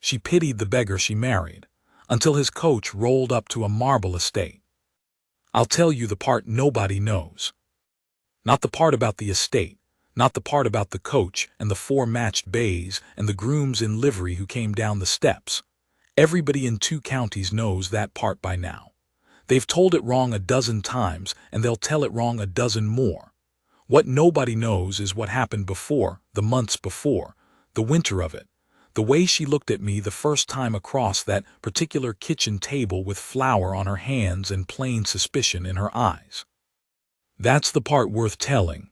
She pitied the beggar she married, until his coach rolled up to a marble estate. I'll tell you the part nobody knows. Not the part about the estate, not the part about the coach and the four matched bays and the grooms in livery who came down the steps. Everybody in 2 counties knows that part by now. They've told it wrong a dozen times, and they'll tell it wrong a dozen more. What nobody knows is what happened before, the months before, the winter of it. The way she looked at me the first time across that particular kitchen table with flour on her hands and plain suspicion in her eyes. That's the part worth telling.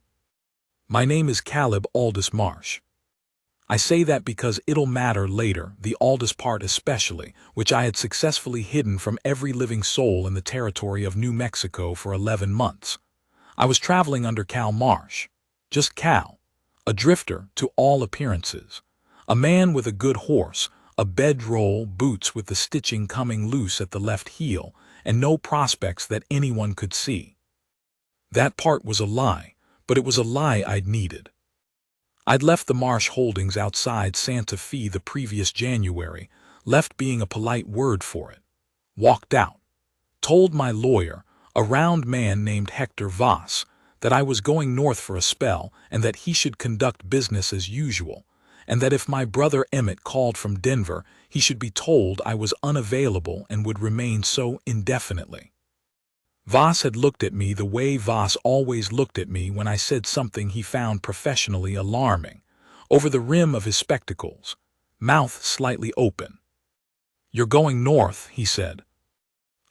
My name is Caleb Aldous Marsh. I say that because it'll matter later, the Aldous part especially, which I had successfully hidden from every living soul in the territory of New Mexico for 11 months. I was traveling under Cal Marsh. Just Cal. A drifter to all appearances. A man with a good horse, a bedroll, boots with the stitching coming loose at the left heel, and no prospects that anyone could see. That part was a lie, but it was a lie I'd needed. I'd left the Marsh holdings outside Santa Fe the previous January, left being a polite word for it. Walked out. Told my lawyer, a round man named Hector Voss, that I was going north for a spell and that he should conduct business as usual, and that if my brother Emmett called from Denver, he should be told I was unavailable and would remain so indefinitely. Voss had looked at me the way Voss always looked at me when I said something he found professionally alarming, over the rim of his spectacles, mouth slightly open. "You're going north," he said.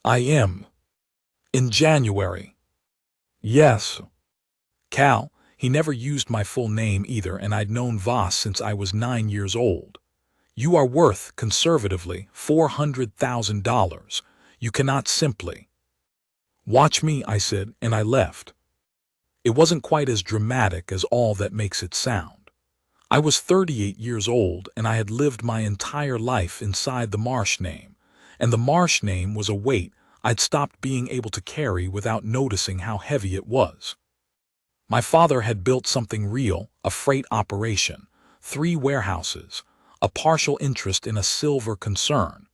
"I am. In January." "Yes." Cal, he never used my full name either, and I'd known Voss since I was 9 years old. "You are worth, conservatively, $400,000. You cannot simply—" "Watch me," I said, and I left. It wasn't quite as dramatic as all that makes it sound. I was 38 years old, and I had lived my entire life inside the Marsh name, and the Marsh name was a weight I'd stopped being able to carry without noticing how heavy it was. My father had built something real, a freight operation, 3 warehouses, a partial interest in a silver concern.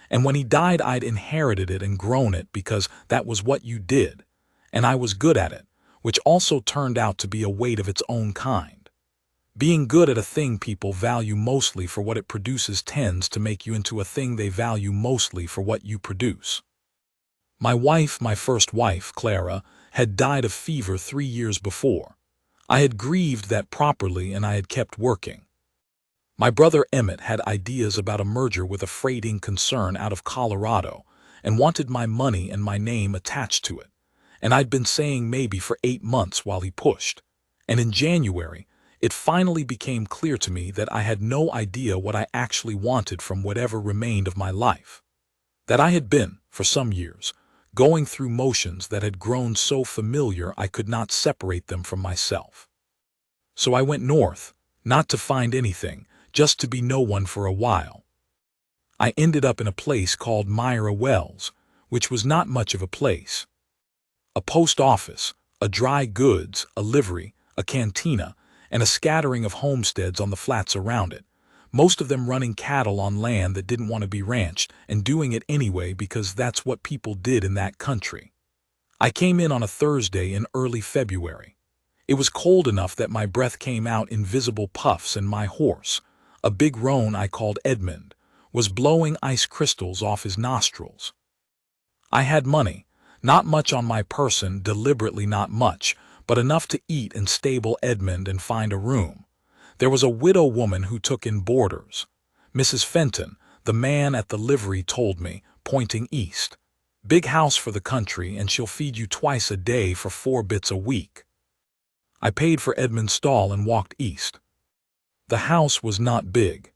And when he died, I'd inherited it and grown it because that was what you did, and I was good at it, which also turned out to be a weight of its own kind. Being good at a thing people value mostly for what it produces tends to make you into a thing they value mostly for what you produce. My wife, my first wife, Clara, had died of fever 3 years before. I had grieved that properly, and I had kept working. My brother Emmett had ideas about a merger with a freighting concern out of Colorado and wanted my money and my name attached to it, and I'd been saying maybe for 8 months while he pushed. And in January, it finally became clear to me that I had no idea what I actually wanted from whatever remained of my life. That I had been, for some years, going through motions that had grown so familiar I could not separate them from myself. So I went north, not to find anything, just to be no one for a while. I ended up in a place called Myra Wells, which was not much of a place. A post office, a dry goods, a livery, a cantina, and a scattering of homesteads on the flats around it, most of them running cattle on land that didn't want to be ranched and doing it anyway because that's what people did in that country. I came in on a Thursday in early February. It was cold enough that my breath came out in visible puffs, and my horse, a big roan I called Edmund, was blowing ice crystals off his nostrils. I had money, not much on my person, deliberately not much, but enough to eat and stable Edmund and find a room. There was a widow woman who took in boarders. Mrs. Fenton, the man at the livery, told me, pointing east. "Big house for the country, and she'll feed you twice a day for 4 bits a week." I paid for Edmund's stall and walked east. The house was not big.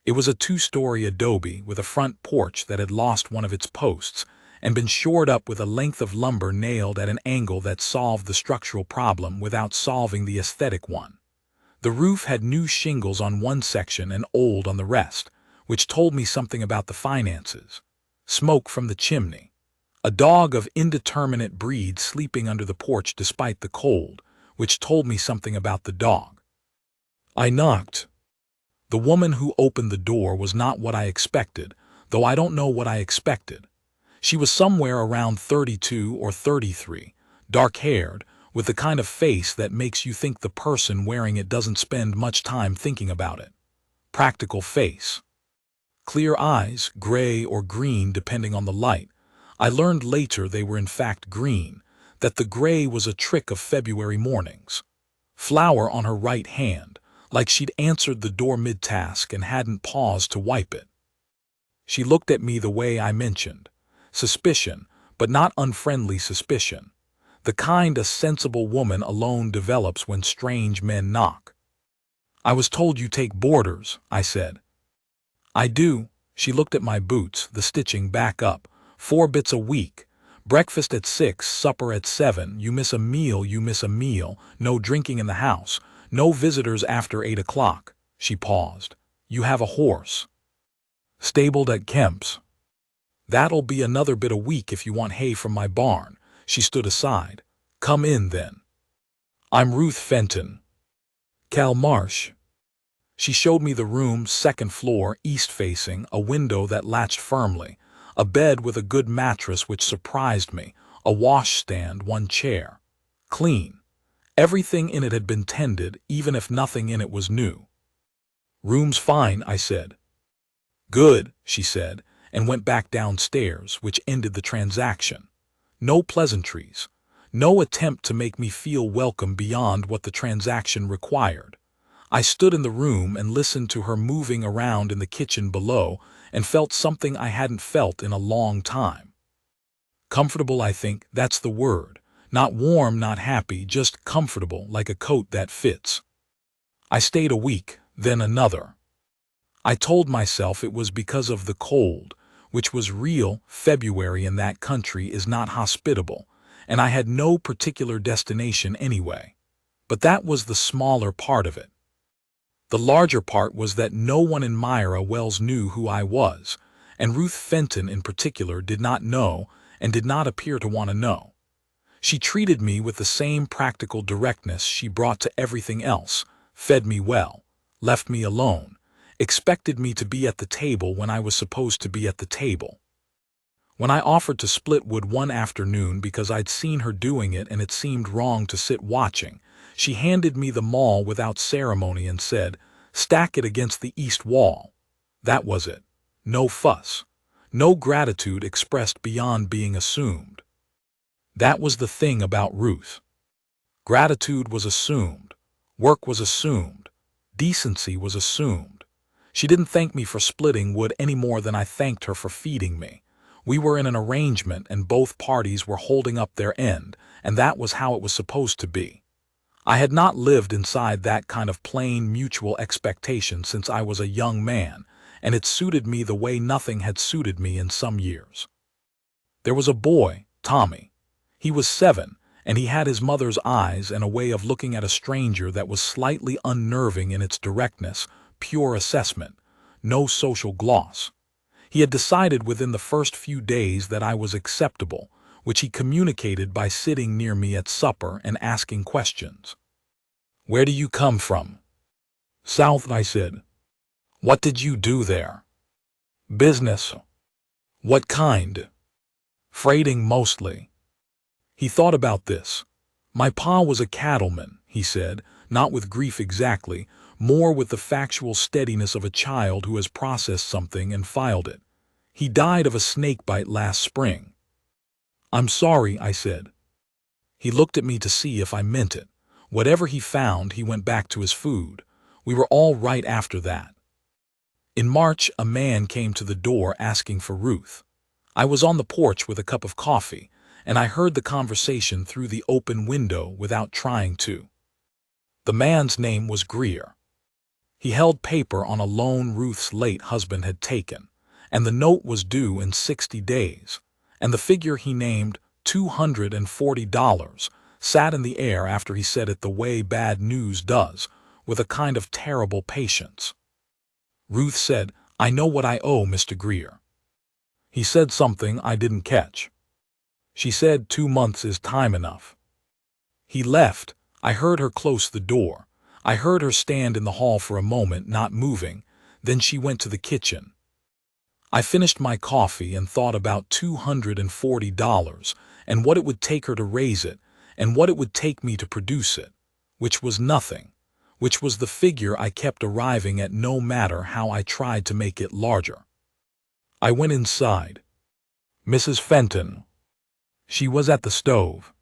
It was a 2-story adobe with a front porch that had lost one of its posts and been shored up with a length of lumber nailed at an angle that solved the structural problem without solving the aesthetic one. The roof had new shingles on one section and old on the rest, which told me something about the finances. Smoke from the chimney. A dog of indeterminate breed sleeping under the porch despite the cold, which told me something about the dog. I knocked. The woman who opened the door was not what I expected, though I don't know what I expected. She was somewhere around 32 or 33, dark-haired, with the kind of face that makes you think the person wearing it doesn't spend much time thinking about it. Practical face. Clear eyes, gray or green depending on the light. I learned later they were in fact green, that the gray was a trick of February mornings. Flour on her right hand, like she'd answered the door mid-task and hadn't paused to wipe it. She looked at me the way I mentioned. Suspicion, but not unfriendly suspicion. The kind a sensible woman alone develops when strange men knock. "I was told you take boarders," I said. "I do." She looked at my boots, the stitching back up. 4 bits a week. Breakfast at 6, supper at 7. You miss a meal, you miss a meal. No drinking in the house. No visitors after 8 o'clock. She paused. "You have a horse." "Stabled at Kemp's." "That'll be another bit a week if you want hay from my barn." She stood aside. "Come in, then." "I'm Ruth Fenton." "Cal Marsh." She showed me the room, second floor, east-facing, a window that latched firmly, a bed with a good mattress which surprised me, a washstand, 1 chair. Clean. Everything in it had been tended, even if nothing in it was new. "Room's fine," I said. "Good," she said, and went back downstairs, which ended the transaction. No pleasantries. No attempt to make me feel welcome beyond what the transaction required. I stood in the room and listened to her moving around in the kitchen below and felt something I hadn't felt in a long time. Comfortable, I think, that's the word. Not warm, not happy, just comfortable, like a coat that fits. I stayed a week, then another. I told myself it was because of the cold, which was real. February in that country is not hospitable, and I had no particular destination anyway. But that was the smaller part of it. The larger part was that no one in Myra Wells knew who I was, and Ruth Fenton in particular did not know and did not appear to want to know. She treated me with the same practical directness she brought to everything else, fed me well, left me alone, expected me to be at the table when I was supposed to be at the table. When I offered to split wood one afternoon because I'd seen her doing it and it seemed wrong to sit watching, she handed me the maul without ceremony and said, "Stack it against the east wall." That was it. No fuss. No gratitude expressed beyond being assumed. That was the thing about Ruth. Gratitude was assumed. Work was assumed. Decency was assumed. She didn't thank me for splitting wood any more than I thanked her for feeding me. We were in an arrangement and both parties were holding up their end, and that was how it was supposed to be. I had not lived inside that kind of plain mutual expectation since I was a young man, and it suited me the way nothing had suited me in some years. There was a boy, Tommy. He was 7, and he had his mother's eyes and a way of looking at a stranger that was slightly unnerving in its directness, pure assessment, no social gloss. He had decided within the first few days that I was acceptable, which he communicated by sitting near me at supper and asking questions. "Where do you come from?" "South," I said. "What did you do there?" "Business." "What kind?" "Freighting mostly." He thought about this. "My pa was a cattleman," he said, not with grief exactly, more with the factual steadiness of a child who has processed something and filed it. "He died of a snake bite last spring." "I'm sorry," I said. He looked at me to see if I meant it. Whatever he found, he went back to his food. We were all right after that. In March, a man came to the door asking for Ruth. I was on the porch with a cup of coffee, and I heard the conversation through the open window without trying to. The man's name was Greer. He held paper on a loan Ruth's late husband had taken, and the note was due in 60 days, and the figure he named, $240, sat in the air after he said it the way bad news does, with a kind of terrible patience. Ruth said, "I know what I owe, Mr. Greer." He said something I didn't catch. She said 2 months is time enough. He left. I heard her close the door. I heard her stand in the hall for a moment, not moving, Then she went to the kitchen. I finished my coffee and thought about $240 and what it would take her to raise it and what it would take me to produce it, which was nothing, which was the figure I kept arriving at no matter how I tried to make it larger. I went inside. Mrs. Fenton. She was at the stove.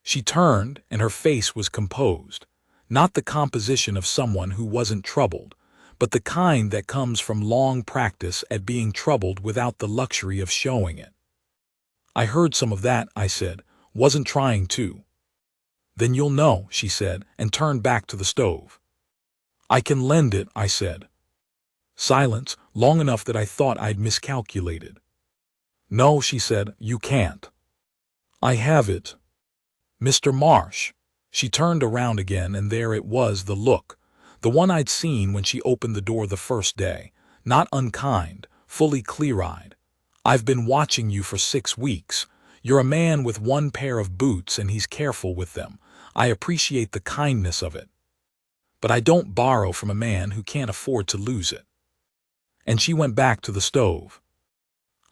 She turned, and her face was composed, not the composition of someone who wasn't troubled, but the kind that comes from long practice at being troubled without the luxury of showing it. I heard some of that, I said, wasn't trying to. Then you'll know, she said, and turned back to the stove. I can lend it, I said. Silence, long enough that I thought I'd miscalculated. No, she said, you can't. I have it. Mr. Marsh. She turned around again, and there it was, the look, the one I'd seen when she opened the door the first day, not unkind, fully clear-eyed. I've been watching you for 6 weeks. You're a man with one pair of boots and he's careful with them. I appreciate the kindness of it. But I don't borrow from a man who can't afford to lose it. And she went back to the stove.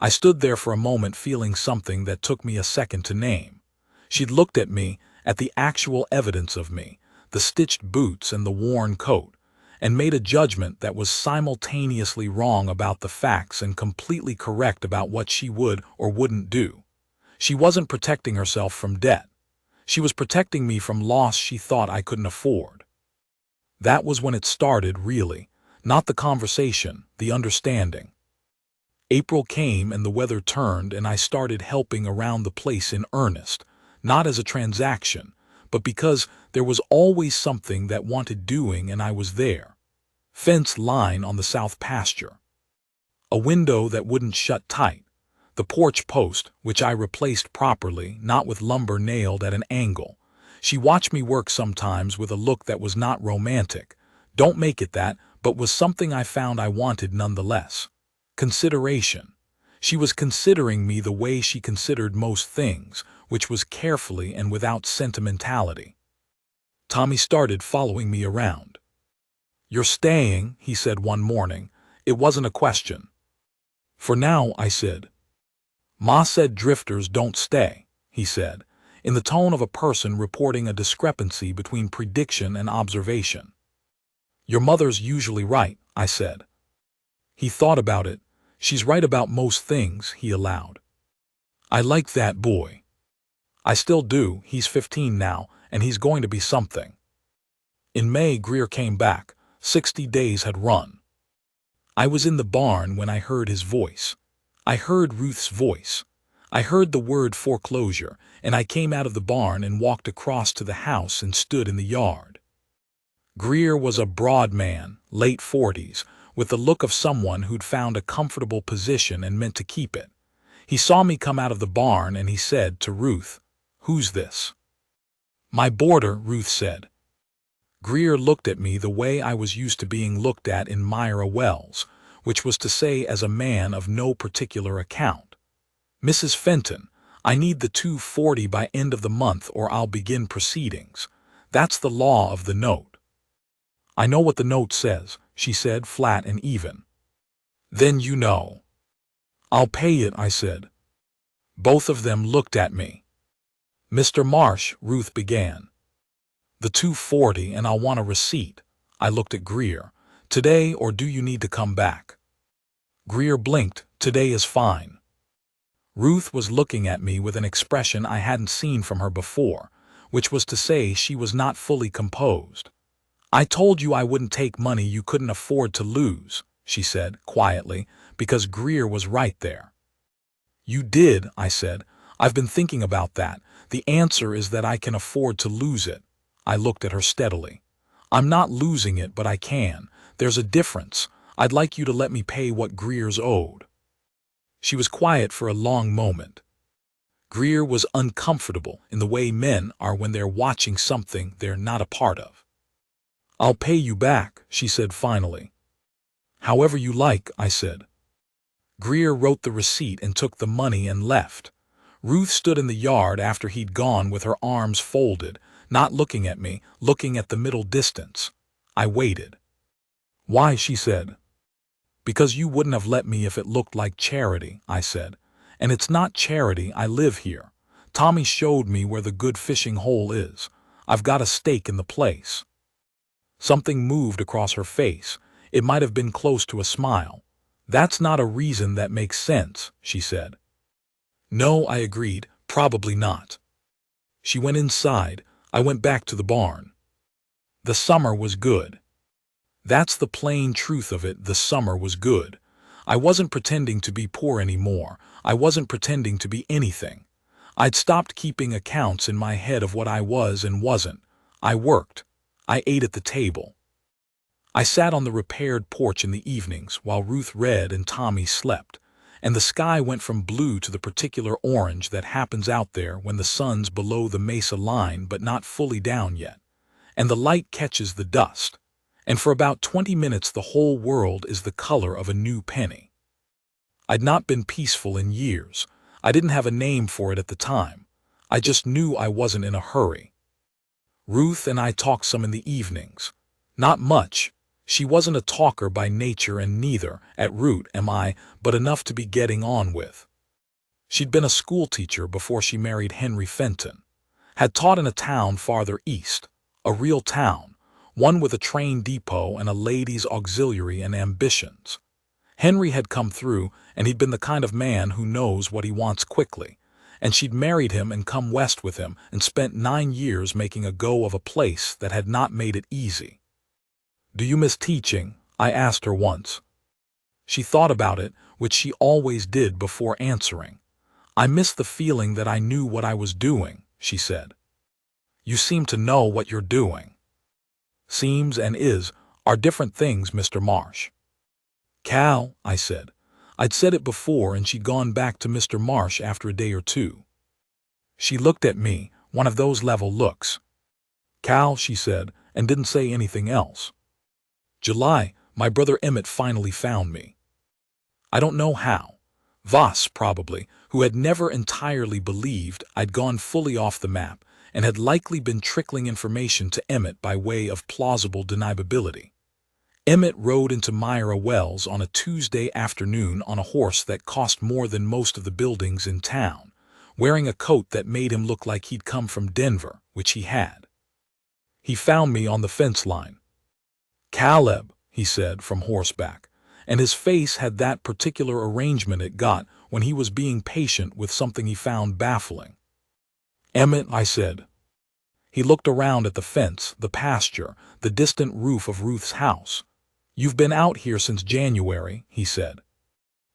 I stood there for a moment feeling something that took me a second to name. She'd looked at me, at the actual evidence of me, the stitched boots and the worn coat, and made a judgment that was simultaneously wrong about the facts and completely correct about what she would or wouldn't do. She wasn't protecting herself from debt. She was protecting me from loss she thought I couldn't afford. That was when it started, really, not the conversation, the understanding. April came and the weather turned, and I started helping around the place in earnest, not as a transaction, but because there was always something that wanted doing and I was there. Fence line on the south pasture. A window that wouldn't shut tight. The porch post, which I replaced properly, not with lumber nailed at an angle. She watched me work sometimes with a look that was not romantic. Don't make it that, but was something I found I wanted nonetheless. Consideration. She was considering me the way she considered most things, which was carefully and without sentimentality. Tommy started following me around. You're staying, he said one morning. It wasn't a question. For now, I said. Ma said drifters don't stay, he said, in the tone of a person reporting a discrepancy between prediction and observation. Your mother's usually right, I said. He thought about it. She's right about most things, he allowed. I like that boy. I still do. He's 15 now, and he's going to be something. In May, Greer came back. 60 days had run. I was in the barn when I heard his voice. I heard Ruth's voice. I heard the word foreclosure, and I came out of the barn and walked across to the house and stood in the yard. Greer was a broad man, late 40s, with the look of someone who'd found a comfortable position and meant to keep it. He saw me come out of the barn and he said to Ruth, "Who's this?" "My boarder," Ruth said. Greer looked at me the way I was used to being looked at in Myra Wells, which was to say as a man of no particular account. "Mrs. Fenton, I need the $240 by end of the month or I'll begin proceedings. That's the law of the note." "I know what the note says," she said, flat and even. "Then you know." "I'll pay it," I said. Both of them looked at me. "Mr. Marsh," Ruth began. "The $240 and I'll want a receipt." I looked at Greer. "Today, or do you need to come back?" Greer blinked. "Today is fine." Ruth was looking at me with an expression I hadn't seen from her before, which was to say she was not fully composed. "I told you I wouldn't take money you couldn't afford to lose," she said, quietly, because Greer was right there. "You did," I said. "I've been thinking about that. The answer is that I can afford to lose it." I looked at her steadily. "I'm not losing it, but I can. There's a difference. I'd like you to let me pay what Greer's owed." She was quiet for a long moment. Greer was uncomfortable in the way men are when they're watching something they're not a part of. "I'll pay you back," she said finally. "However you like," I said. Greer wrote the receipt and took the money and left. Ruth stood in the yard after he'd gone with her arms folded, not looking at me, looking at the middle distance. I waited. "Why?" she said. Because you wouldn't have let me if it looked like charity, I said. And it's not charity, I live here. Tommy showed me where the good fishing hole is. I've got a stake in the place. Something moved across her face. It might have been close to a smile. That's not a reason that makes sense, she said. No, I agreed, probably not. She went inside. I went back to the barn. The summer was good. That's the plain truth of it, the summer was good. I wasn't pretending to be poor anymore. I wasn't pretending to be anything. I'd stopped keeping accounts in my head of what I was and wasn't. I worked. I ate at the table. I sat on the repaired porch in the evenings while Ruth read and Tommy slept, and the sky went from blue to the particular orange that happens out there when the sun's below the mesa line but not fully down yet, and the light catches the dust, and for about 20 minutes the whole world is the color of a new penny. I'd not been peaceful in years. I didn't have a name for it at the time. I just knew I wasn't in a hurry. Ruth and I talked some in the evenings. Not much. She wasn't a talker by nature and neither, at root, am I, but enough to be getting on with. She'd been a schoolteacher before she married Henry Fenton. Had taught in a town farther east, a real town, one with a train depot and a ladies' auxiliary and ambitions. Henry had come through, and he'd been the kind of man who knows what he wants quickly, and she'd married him and come west with him and spent 9 years making a go of a place that had not made it easy. Do you miss teaching? I asked her once. She thought about it, which she always did before answering. I miss the feeling that I knew what I was doing, she said. You seem to know what you're doing. Seems and is are different things, Mr. Marsh. Cal, I said. I'd said it before and she'd gone back to Mr. Marsh after a day or two. She looked at me, one of those level looks. Cal, she said, and didn't say anything else. July, my brother Emmett finally found me. I don't know how. Voss, probably, who had never entirely believed I'd gone fully off the map and had likely been trickling information to Emmett by way of plausible deniability. Emmett rode into Myra Wells on a Tuesday afternoon on a horse that cost more than most of the buildings in town, wearing a coat that made him look like he'd come from Denver, which he had. He found me on the fence line. Caleb, he said from horseback, and his face had that particular arrangement it got when he was being patient with something he found baffling. Emmett, I said. He looked around at the fence, the pasture, the distant roof of Ruth's house. You've been out here since January, he said.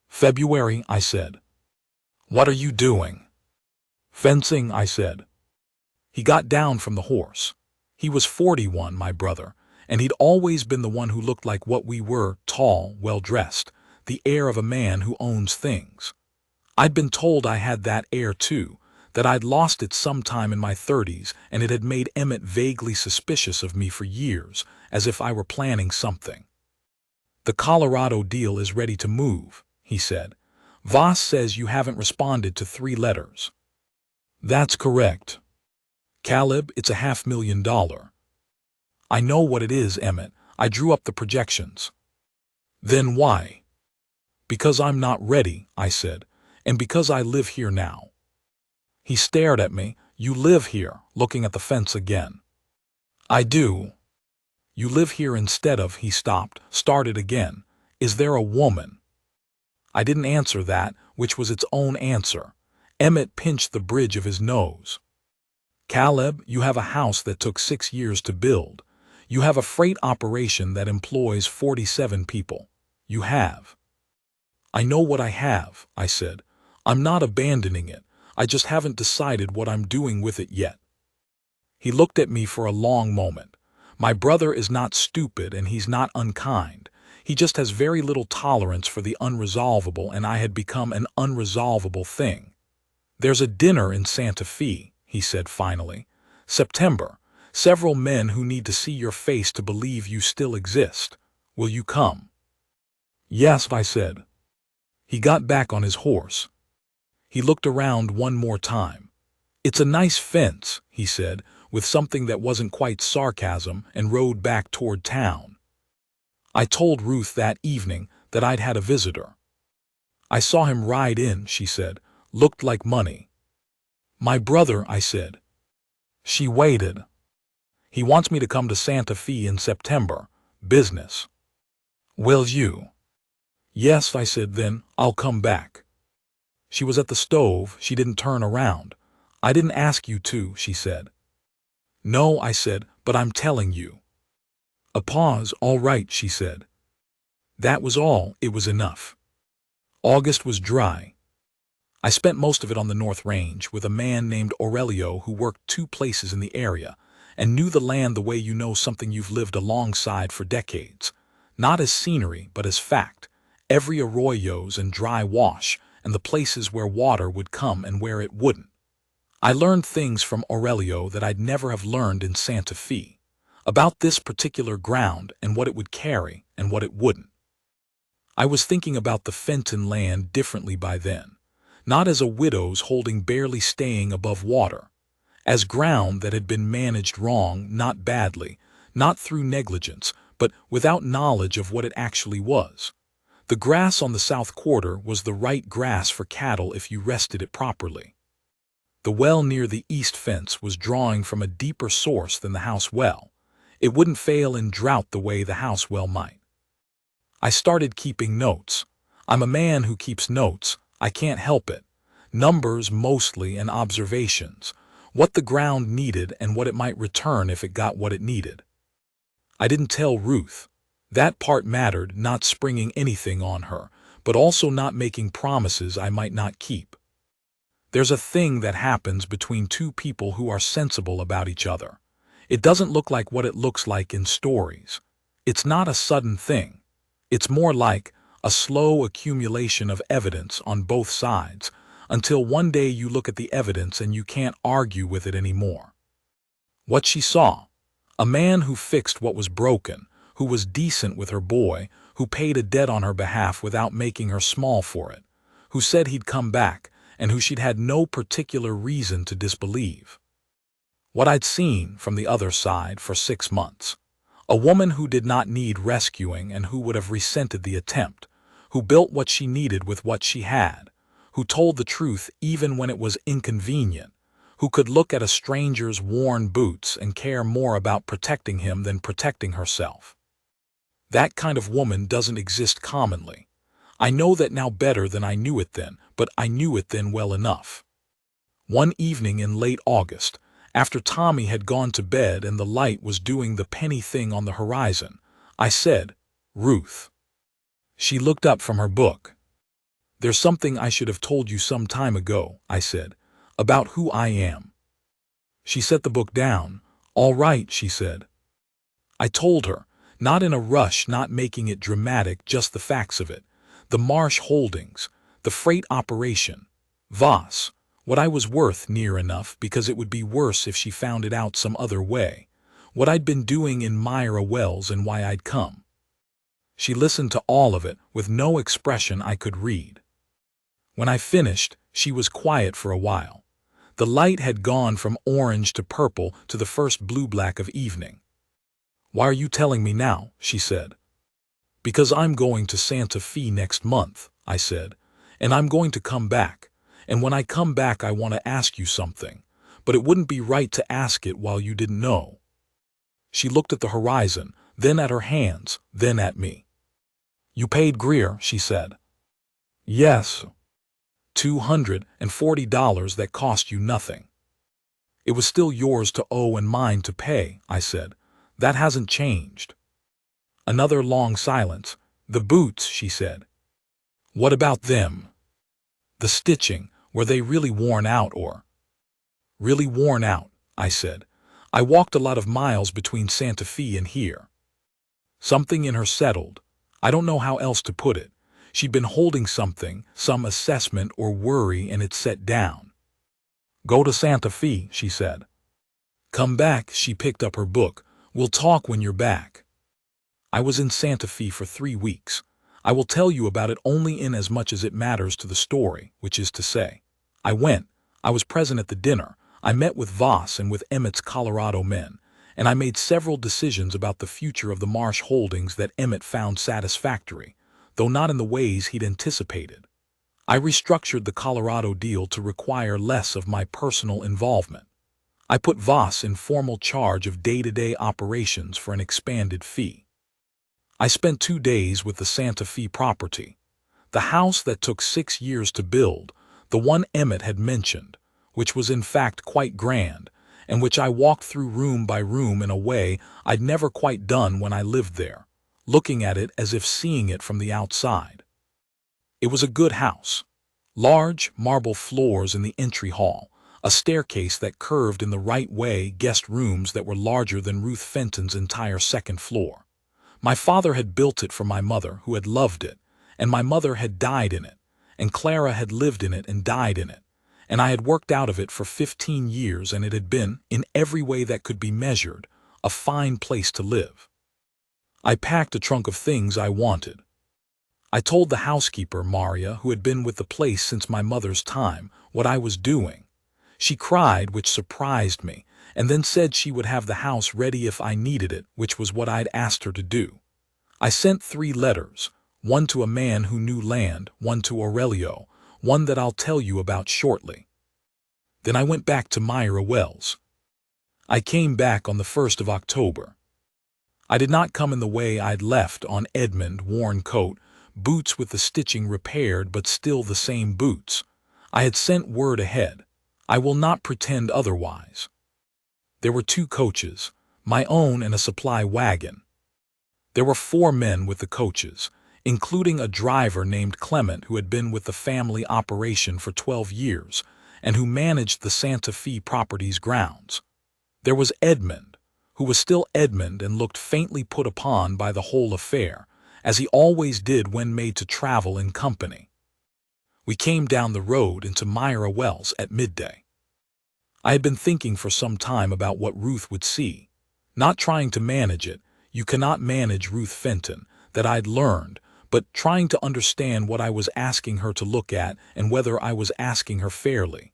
February, I said. What are you doing? Fencing, I said. He got down from the horse. He was 41, my brother, and he'd always been the one who looked like what we were, tall, well-dressed, the air of a man who owns things. I'd been told I had that air too, that I'd lost it sometime in my 30s, and it had made Emmett vaguely suspicious of me for years, as if I were planning something. The Colorado deal is ready to move, he said. Voss says you haven't responded to 3 letters. That's correct. Caleb, it's $500,000. I know what it is, Emmett. I drew up the projections. Then why? Because I'm not ready, I said, and because I live here now. He stared at me. You live here, looking at the fence again. I do. You live here instead of, he stopped, started again. Is there a woman? I didn't answer that, which was its own answer. Emmett pinched the bridge of his nose. Caleb, you have a house that took 6 years to build. You have a freight operation that employs 47 people. You have. I know what I have, I said. I'm not abandoning it. I just haven't decided what I'm doing with it yet. He looked at me for a long moment. My brother is not stupid and he's not unkind. He just has very little tolerance for the unresolvable, and I had become an unresolvable thing. There's a dinner in Santa Fe, he said finally. September. Several men who need to see your face to believe you still exist. Will you come? Yes, I said. He got back on his horse. He looked around one more time. It's a nice fence, he said, with something that wasn't quite sarcasm, and rode back toward town. I told Ruth that evening that I'd had a visitor. I saw him ride in, she said. Looked like money. My brother, I said. She waited. He wants me to come to Santa Fe in September. Business. Will you? Yes, I said, then I'll come back. She was at the stove. She didn't turn around. I didn't ask you to, she said. No, I said, but I'm telling you. A pause. All right, she said. That was all. It was enough. August was dry. I spent most of it on the North Range with a man named Aurelio who worked 2 places in the area and knew the land the way you know something you've lived alongside for decades. Not as scenery, but as fact. Every arroyos and dry wash and the places where water would come and where it wouldn't. I learned things from Aurelio that I'd never have learned in Santa Fe, about this particular ground and what it would carry and what it wouldn't. I was thinking about the Fenton land differently by then, not as a widow's holding barely staying above water, as ground that had been managed wrong, not badly, not through negligence, but without knowledge of what it actually was. The grass on the south quarter was the right grass for cattle if you rested it properly. The well near the east fence was drawing from a deeper source than the house well. It wouldn't fail in drought the way the house well might. I started keeping notes. I'm a man who keeps notes. I can't help it. Numbers mostly and observations. What the ground needed and what it might return if it got what it needed. I didn't tell Ruth. That part mattered, not springing anything on her, but also not making promises I might not keep. There's a thing that happens between 2 people who are sensible about each other. It doesn't look like what it looks like in stories. It's not a sudden thing. It's more like a slow accumulation of evidence on both sides, until one day you look at the evidence and you can't argue with it anymore. What she saw: a man who fixed what was broken, who was decent with her boy, who paid a debt on her behalf without making her small for it, who said he'd come back, and who she'd had no particular reason to disbelieve. What I'd seen from the other side for 6 months. A woman who did not need rescuing and who would have resented the attempt, who built what she needed with what she had, who told the truth even when it was inconvenient, who could look at a stranger's worn boots and care more about protecting him than protecting herself. That kind of woman doesn't exist commonly. I know that now better than I knew it then, but I knew it then well enough. One evening in late August, after Tommy had gone to bed and the light was doing the penny thing on the horizon, I said, "Ruth." She looked up from her book. "There's something I should have told you some time ago," I said, "about who I am." She set the book down. "All right," she said. I told her, not in a rush, not making it dramatic, just the facts of it. The Marsh holdings, the freight operation, Voss, what I was worth near enough because it would be worse if she found it out some other way, what I'd been doing in Myra Wells and why I'd come. She listened to all of it with no expression I could read. When I finished, she was quiet for a while. The light had gone from orange to purple to the first blue-black of evening. "Why are you telling me now?" she said. "Because I'm going to Santa Fe next month," I said, "and I'm going to come back. And when I come back I want to ask you something, but it wouldn't be right to ask it while you didn't know." She looked at the horizon, then at her hands, then at me. "You paid Greer," she said. "Yes." $240 that cost you nothing. "It was still yours to owe and mine to pay," I said. "That hasn't changed." Another long silence. "The boots," she said. "What about them? The stitching, were they really worn out or?" "Really worn out," I said. "I walked a lot of miles between Santa Fe and here." Something in her settled. I don't know how else to put it. She'd been holding something, some assessment or worry, and it set down. "Go to Santa Fe," she said. "Come back." She picked up her book. "We'll talk when you're back." I was in Santa Fe for 3 weeks. I will tell you about it only in as much as it matters to the story, which is to say, I went. I was present at the dinner. I met with Voss and with Emmett's Colorado men, and I made several decisions about the future of the Marsh holdings that Emmett found satisfactory. though not in the ways he'd anticipated. I restructured the Colorado deal to require less of my personal involvement. I put Voss in formal charge of day-to-day operations for an expanded fee. I spent 2 days with the Santa Fe property, the house that took 6 years to build, the one Emmett had mentioned, which was in fact quite grand, and which I walked through room by room in a way I'd never quite done when I lived there, looking at it as if seeing it from the outside. It was a good house. Large marble floors in the entry hall, a staircase that curved in the right way, guest rooms that were larger than Ruth Fenton's entire second floor. My father had built it for my mother, who had loved it, and my mother had died in it, and Clara had lived in it and died in it, and I had worked out of it for 15 years, and it had been, in every way that could be measured, a fine place to live. I packed a trunk of things I wanted. I told the housekeeper, Maria, who had been with the place since my mother's time, what I was doing. She cried, which surprised me, and then said she would have the house ready if I needed it, which was what I'd asked her to do. I sent 3 letters, one to a man who knew land, one to Aurelio, one that I'll tell you about shortly. Then I went back to Myra Wells. I came back on the 1st of October. I did not come in the way I'd left, on Edmund, worn coat, boots with the stitching repaired but still the same boots. I had sent word ahead. I will not pretend otherwise. There were 2 coaches, my own and a supply wagon. There were 4 men with the coaches, including a driver named Clement who had been with the family operation for 12 years and who managed the Santa Fe property's grounds. There was Edmund, who was still Edmund and looked faintly put upon by the whole affair, as he always did when made to travel in company. We came down the road into Myra Wells at midday. I had been thinking for some time about what Ruth would see, not trying to manage it, you cannot manage Ruth Fenton, that I'd learned, but trying to understand what I was asking her to look at and whether I was asking her fairly.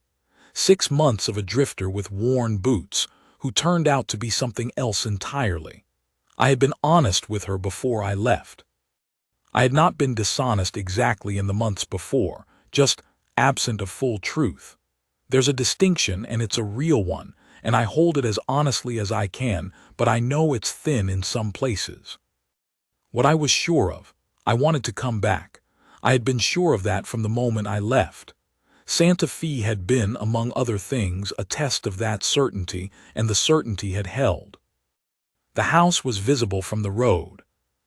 6 months of a drifter with worn boots, who turned out to be something else entirely. I had been honest with her before I left. I had not been dishonest exactly in the months before, just absent of full truth. There's a distinction, and it's a real one, and I hold it as honestly as I can, but I know it's thin in some places. What I was sure of, I wanted to come back. I had been sure of that from the moment I left. Santa Fe had been, among other things, a test of that certainty, and the certainty had held. The house was visible from the road,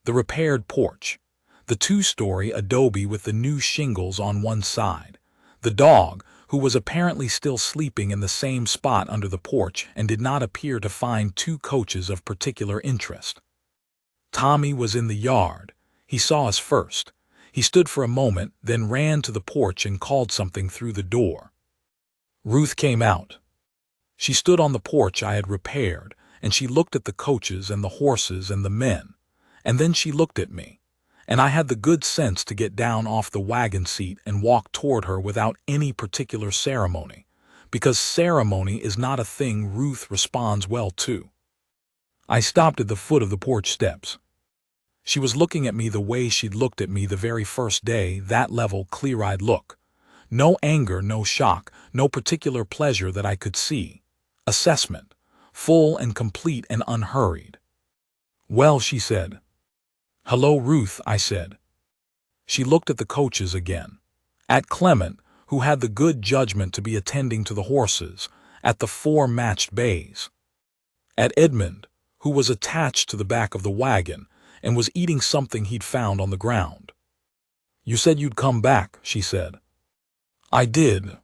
the repaired porch, the 2-story adobe with the new shingles on one side, the dog, who was apparently still sleeping in the same spot under the porch and did not appear to find 2 coaches of particular interest. Tommy was in the yard. He saw us first. He stood for a moment, then ran to the porch and called something through the door. Ruth came out. She stood on the porch I had repaired, and she looked at the coaches and the horses and the men, and then she looked at me, and I had the good sense to get down off the wagon seat and walk toward her without any particular ceremony, because ceremony is not a thing Ruth responds well to. I stopped at the foot of the porch steps. She was looking at me the way she'd looked at me the very first day, that level, clear-eyed look. No anger, no shock, no particular pleasure that I could see. Assessment, full and complete and unhurried. "Well," she said. "Hello, Ruth," I said. She looked at the coaches again. At Clement, who had the good judgment to be attending to the horses, at the 4 matched bays. At Edmund, who was attached to the back of the wagon and was eating something he'd found on the ground. "You said you'd come back," she said. "I did."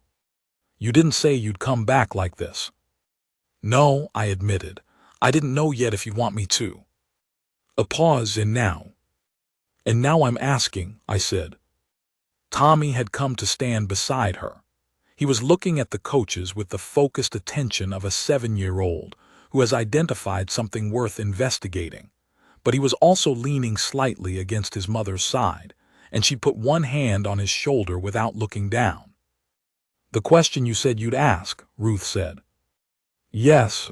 "You didn't say you'd come back like this." "No," I admitted. "I didn't know yet if you'd want me to." A pause, and now. "And now I'm asking," I said. Tommy had come to stand beside her. He was looking at the coaches with the focused attention of a 7-year-old who has identified something worth investigating. But he was also leaning slightly against his mother's side, and she put one hand on his shoulder without looking down. "The question you said you'd ask," Ruth said. "Yes."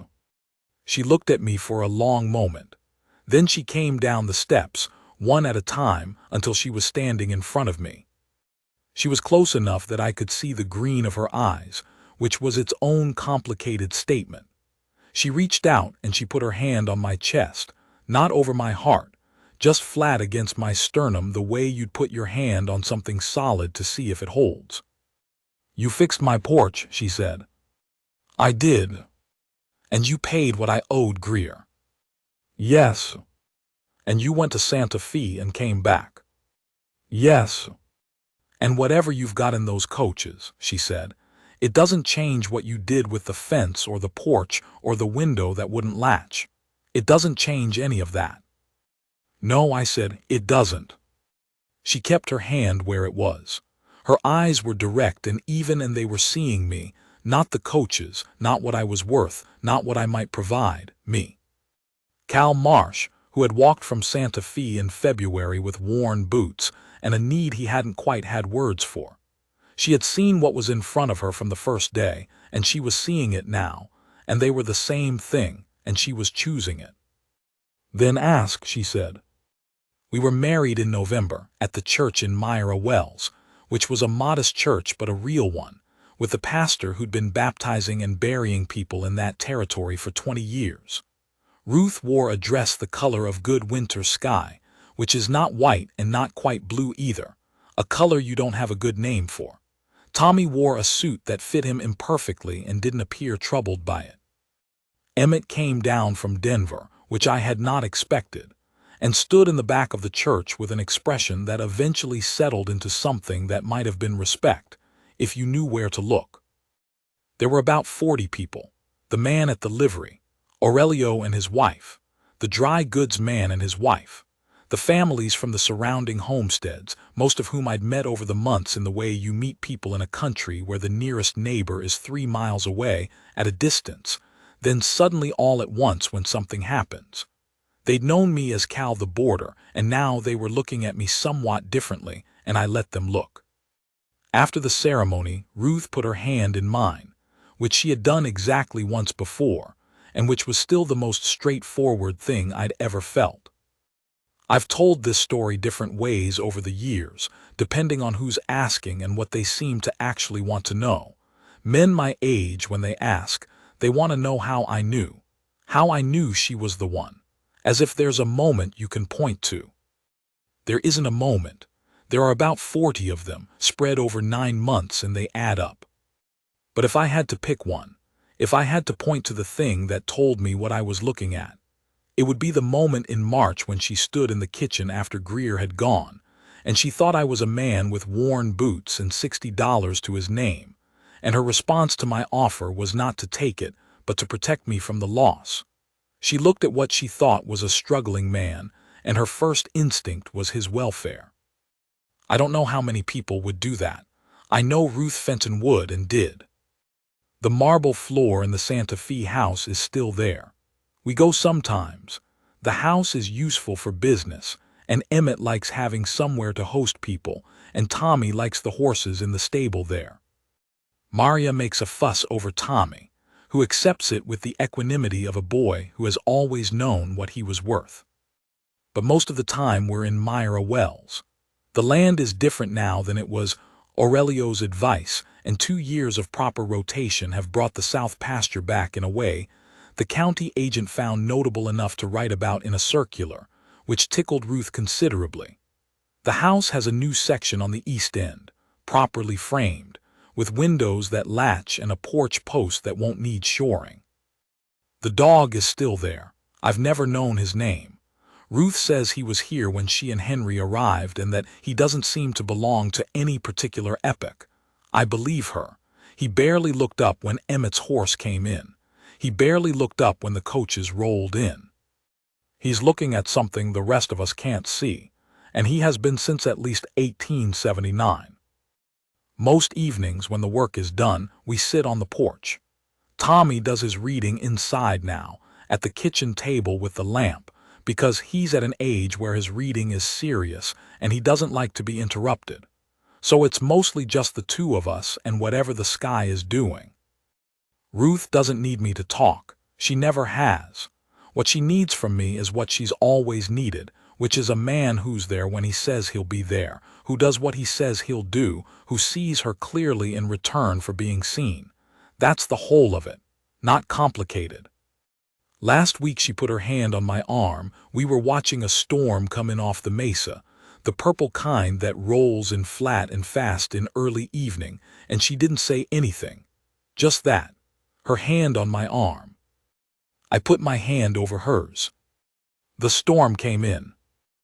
She looked at me for a long moment. Then she came down the steps, one at a time until she was standing in front of me. She was close enough that I could see the green of her eyes, which was its own complicated statement. She reached out and she put her hand on my chest, not over my heart, just flat against my sternum the way you'd put your hand on something solid to see if it holds. "You fixed my porch," she said. "I did." "And you paid what I owed Greer." "Yes." "And you went to Santa Fe and came back." "Yes." "And whatever you've got in those coaches," she said, "it doesn't change what you did with the fence or the porch or the window that wouldn't latch. It doesn't change any of that." "No," I said, "it doesn't." She kept her hand where it was. Her eyes were direct and even, and they were seeing me, not the coaches, not what I was worth, not what I might provide, me. Cal Marsh, who had walked from Santa Fe in February with worn boots and a need he hadn't quite had words for. She had seen what was in front of her from the first day, and she was seeing it now, and they were the same thing, and she was choosing it. "Then ask," she said. We were married in November at the church in Myra Wells, which was a modest church but a real one, with the pastor who'd been baptizing and burying people in that territory for 20 years. Ruth wore a dress the color of good winter sky, which is not white and not quite blue either, a color you don't have a good name for. Tommy wore a suit that fit him imperfectly and didn't appear troubled by it. Emmett came down from Denver, which I had not expected, and stood in the back of the church with an expression that eventually settled into something that might have been respect, if you knew where to look. There were about 40 people, the man at the livery, Aurelio and his wife, the dry goods man and his wife, the families from the surrounding homesteads, most of whom I'd met over the months in the way you meet people in a country where the nearest neighbor is 3 miles away at a distance, then suddenly all at once when something happens. They'd known me as Cal the Boarder, and now they were looking at me somewhat differently, and I let them look. After the ceremony, Ruth put her hand in mine, which she had done exactly once before, and which was still the most straightforward thing I'd ever felt. I've told this story different ways over the years, depending on who's asking and what they seem to actually want to know. Men my age, when they ask, they want to know how I knew she was the one, as if there's a moment you can point to. There isn't a moment. There are about 40 of them, spread over 9 months, and they add up. But if I had to pick one, if I had to point to the thing that told me what I was looking at, it would be the moment in March when she stood in the kitchen after Greer had gone, and she thought I was a man with worn boots and $60 to his name, and her response to my offer was not to take it, but to protect me from the loss. She looked at what she thought was a struggling man, and her first instinct was his welfare. I don't know how many people would do that. I know Ruth Fenton would and did. The marble floor in the Santa Fe house is still there. We go sometimes. The house is useful for business, and Emmett likes having somewhere to host people, and Tommy likes the horses in the stable there. Maria makes a fuss over Tommy, who accepts it with the equanimity of a boy who has always known what he was worth. But most of the time we're in Myra Wells. The land is different now than it was. Aurelio's advice and 2 years of proper rotation have brought the South pasture back in a way the county agent found notable enough to write about in a circular, which tickled Ruth considerably. The house has a new section on the east end, properly framed, with windows that latch and a porch post that won't need shoring. The dog is still there. I've never known his name. Ruth says he was here when she and Henry arrived and that he doesn't seem to belong to any particular epoch. I believe her. He barely looked up when Emmett's horse came in. He barely looked up when the coaches rolled in. He's looking at something the rest of us can't see, and he has been since at least 1879. Most evenings when the work is done, we sit on the porch. Tommy does his reading inside now, at the kitchen table with the lamp, because he's at an age where his reading is serious and he doesn't like to be interrupted. So it's mostly just the two of us and whatever the sky is doing. Ruth doesn't need me to talk. She never has. What she needs from me is what she's always needed, which is a man who's there when he says he'll be there, who does what he says he'll do, who sees her clearly in return for being seen. That's the whole of it. Not complicated. Last week she put her hand on my arm. We were watching a storm come in off the mesa, the purple kind that rolls in flat and fast in early evening, and she didn't say anything. Just that. Her hand on my arm. I put my hand over hers. The storm came in.